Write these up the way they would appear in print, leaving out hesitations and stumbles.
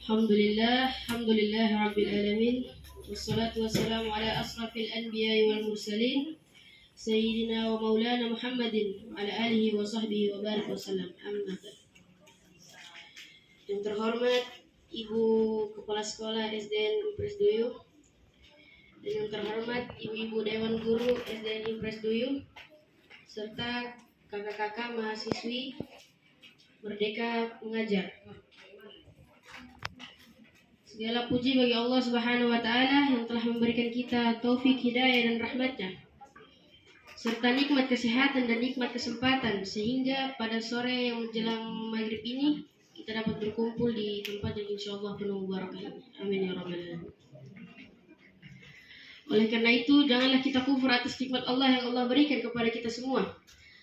Alhamdulillah rabbil alamin. Wassalatu wassalamu ala asrafil anbiya'i wal mursalin Sayyidina wa maulana Muhammadin wa ala alihi wa sahbihi wa barik wa sallam. Amma ba'd. Yang terhormat Ibu Kepala Sekolah SDN Impres Duyuh, dan yang terhormat Ibu-Ibu Dewan Guru SDN Impres Duyuh, serta kakak-kakak mahasiswi Merdeka Mengajar. Segala puji bagi Allah Subhanahu wa Ta'ala yang telah memberikan kita taufik, hidayah, dan rahmatnya, serta nikmat kesehatan dan nikmat kesempatan, sehingga pada sore yang menjelang maghrib ini kita dapat berkumpul di tempat yang insya Allah penuh barakah ini. Amin ya rabbal alamin. Oleh karena itu, janganlah kita kufur atas nikmat Allah yang Allah berikan kepada kita semua.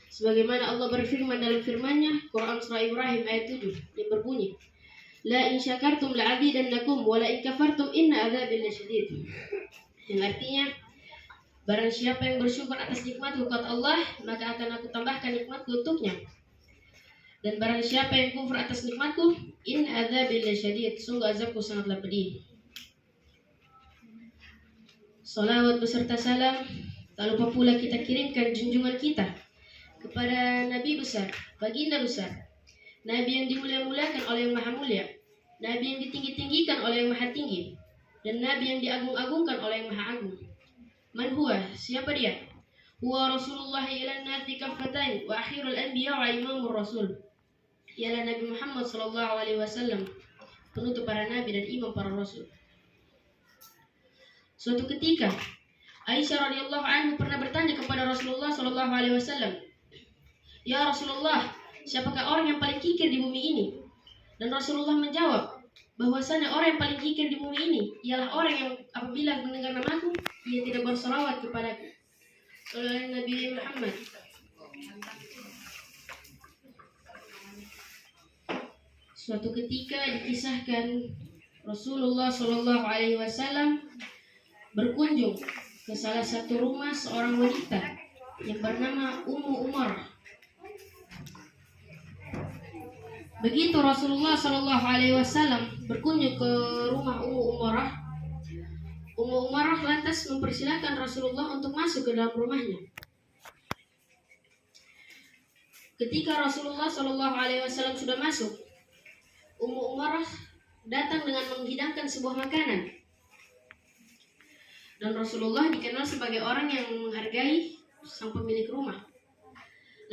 Sebagaimana Allah berfirman dalam firman-Nya, Quran Surah Ibrahim ayat 7 yang berbunyi, La in syakartum la'azidannakum wa la in kafartum inna adzabi lasyadid. Yang artinya, barang siapa yang bersyukur atas nikmatku kata Allah, maka akan aku tambahkan nikmatku untuknya. Dan barang siapa yang kufur atas nikmatku, inna adzabi lasyadid, sungguh azabku sangatlah pedih. Salawat beserta salam tak lupa pula kita kirimkan junjungan kita kepada Nabi besar, baginda besar, Nabi yang dimulia-muliakan oleh yang maha mulia, Nabi yang ditinggi-tinggikan oleh yang maha tinggi, dan Nabi yang diagung-agungkan oleh yang maha agung. Man huwa? Siapa dia? Huwa Rasulullah ila nasi kaffatan wa akhirul anbiya wa imamur rasul. Ialah Nabi Muhammad sallallahu alaihi wasallam, penutup para nabi dan imam para rasul. Suatu ketika, Aisyah radhiyallahu anha pernah bertanya kepada Rasulullah sallallahu alaihi wasallam, "Ya Rasulullah, siapakah orang yang paling kikir di bumi ini?" Dan Rasulullah menjawab bahwasanya orang yang paling kikir di bumi ini ialah orang yang apabila mendengar namaku, ia tidak bersolawat kepadaku. Sallallahu Nabi Muhammad. Suatu ketika dikisahkan Rasulullah sallallahu alaihi wasallam berkunjung ke salah satu rumah seorang wanita yang bernama Ummu Umarah. Begitu Rasulullah Shallallahu Alaihi Wasallam berkunjung ke rumah Ummu Umarah lantas mempersilahkan Rasulullah untuk masuk ke dalam rumahnya. Ketika Rasulullah Shallallahu Alaihi Wasallam sudah masuk, Ummu Umarah datang dengan menghidangkan sebuah makanan. Dan Rasulullah dikenal sebagai orang yang menghargai sang pemilik rumah.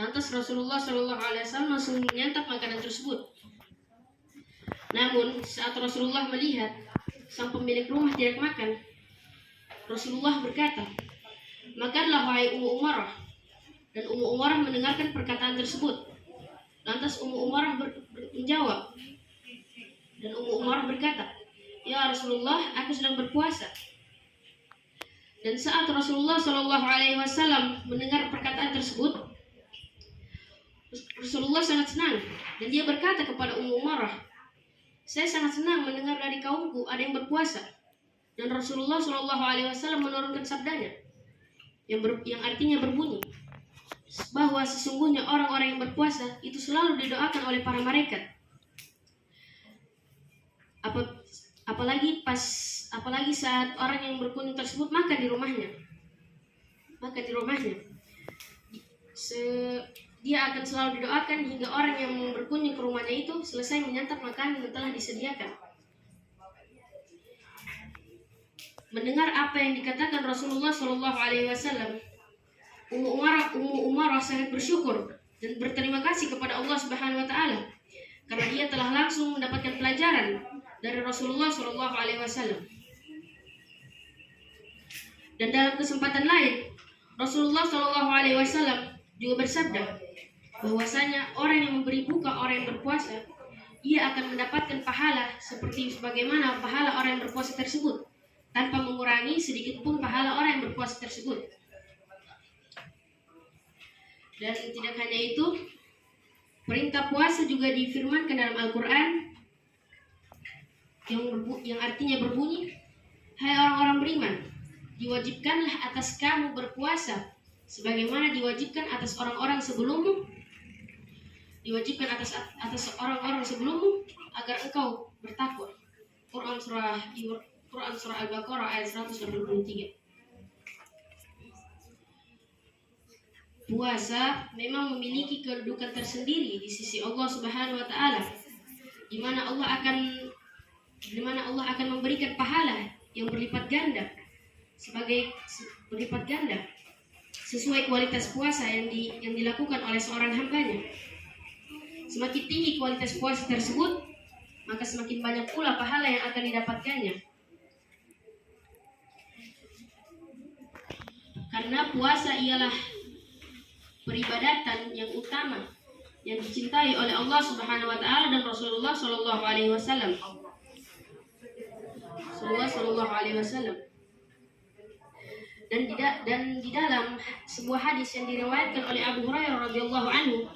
Lantas Rasulullah Shallallahu Alaihi Wasallam langsung menyantap makanan tersebut. Namun saat Rasulullah melihat sang pemilik rumah tidak makan, Rasulullah berkata, "Makanlah wahai Ummu Umarah." Dan Ummu Umarah mendengarkan perkataan tersebut. Lantas Ummu Umarah menjawab, dan Ummu Umarah berkata, "Ya Rasulullah, aku sedang berpuasa." Dan saat Rasulullah Shallallahu Alaihi Wasallam mendengar perkataan tersebut, Rasulullah sangat senang dan dia berkata kepada Ummu Umarah, "Saya sangat senang mendengar dari kaumku ada yang berpuasa." Dan Rasulullah Shallallahu Alaihi Wasallam menurunkan sabdanya yang artinya berbunyi bahwa sesungguhnya orang-orang yang berpuasa itu selalu didoakan oleh para malaikat. Apalagi saat orang yang berkunjung tersebut makan di rumahnya. Dia akan selalu didoakan hingga orang yang berkunjung ke rumahnya itu selesai menyantap makanan yang telah disediakan. Mendengar apa yang dikatakan Rasulullah Shallallahu Alaihi Wasallam, Ummu Umarah sangat bersyukur dan berterima kasih kepada Allah Subhanahu Wa Taala karena dia telah langsung mendapatkan pelajaran dari Rasulullah Shallallahu Alaihi Wasallam. Dan dalam kesempatan lain, Rasulullah Shallallahu Alaihi Wasallam juga bersabda bahwasanya orang yang memberi buka orang yang berpuasa, ia akan mendapatkan pahala sebagaimana pahala orang yang berpuasa tersebut, tanpa mengurangi sedikit pun pahala orang yang berpuasa tersebut. Dan tidak hanya itu, perintah puasa juga difirmankan dalam Al-Quran yang artinya berbunyi, "Hai orang-orang beriman, diwajibkanlah atas kamu berpuasa sebagaimana diwajibkan atas orang-orang sebelummu diwajibkan atas orang-orang sebelummu agar engkau bertakwa. Quran surah Al-Baqarah ayat 183. Puasa memang memiliki kedudukan tersendiri di sisi Allah Subhanahu wa taala, di mana Allah akan memberikan pahala yang berlipat ganda sesuai kualitas puasa yang dilakukan oleh seorang hambanya. Semakin tinggi kualitas puasa tersebut, maka semakin banyak pula pahala yang akan didapatkannya. Karena puasa ialah peribadatan yang utama yang dicintai oleh Allah Subhanahu wa taala dan Rasulullah sallallahu alaihi wasallam. Dan di dalam sebuah hadis yang diriwayatkan oleh Abu Hurairah radhiyallahu anhu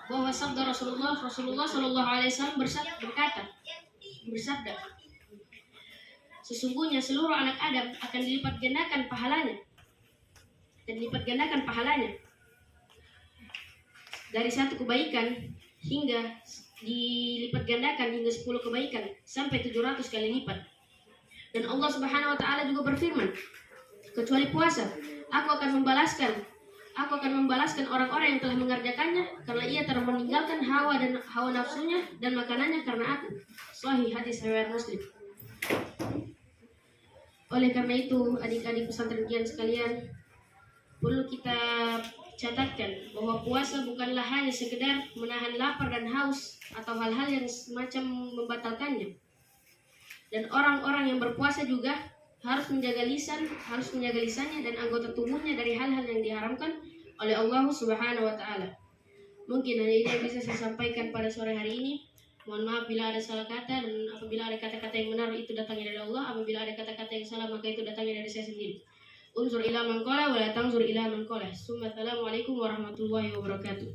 bahwa sabda Rasulullah sallallahu alaihi wasallam bersabda, sesungguhnya seluruh anak Adam akan dilipat gandakan pahalanya dari satu kebaikan hingga dilipat gandakan hingga 10 kebaikan sampai 700 kali lipat. Dan Allah Subhanahu wa taala juga berfirman, kecuali puasa, aku akan membalaskan orang-orang yang telah mengerjakannya karena ia telah meninggalkan hawa nafsunya dan makanannya karena aku. Sahih hadis riwayat Muslim. Oleh karena itu, adik-adik pesantren sekalian, perlu kita catatkan bahwa puasa bukanlah hanya sekedar menahan lapar dan haus atau hal-hal yang semacam membatalkannya. Dan orang-orang yang berpuasa juga harus menjaga lisannya dan anggota tubuhnya dari hal-hal yang diharamkan oleh Allah Subhanahu wa taala. Mungkin hanya ini yang bisa saya sampaikan pada sore hari ini. Mohon maaf bila ada salah kata, dan apabila ada kata-kata yang benar itu datangnya dari Allah, apabila ada kata-kata yang salah maka itu datangnya dari saya sendiri. Unzur ila man qala wa la tanzur ila man qala. Assalamualaikum warahmatullahi wabarakatuh.